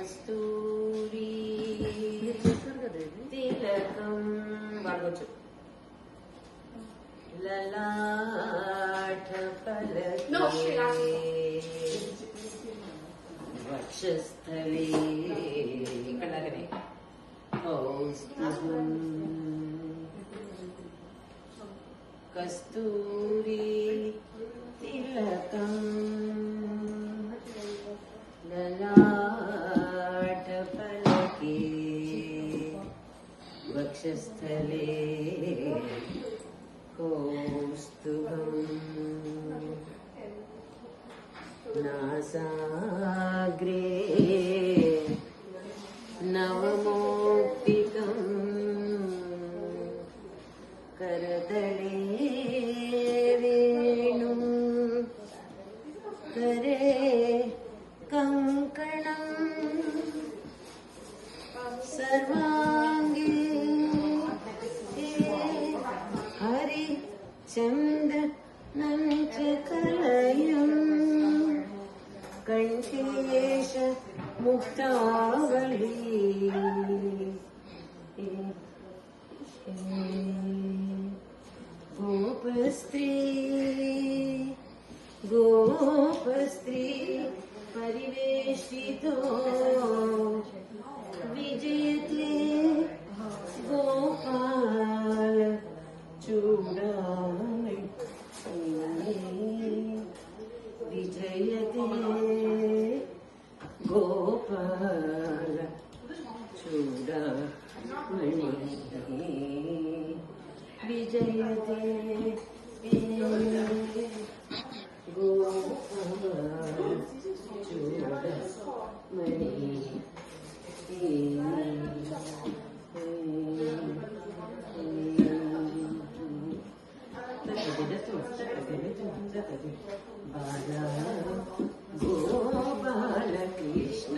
కస్తూరి తిలకం వాడుకోవచ్చు. లలాట పలకే వక్షస్థలే ఇక్కడనే కౌస్తుభం కస్తూరి తిలకం లలాట పలకే వక్షస్థలే కౌస్తుభం నాసాగ్రే నవమౌక్తికం करतले वेणु करे कंकणं सर्वांगे हरि चंदनं च कलयं कंठेश मुक्तावली गोपस्त्री परिवेशितो विजयते गोपाल चूडामणि विजयते गोपाल चूडामणि विजयते गोपाल कृष्ण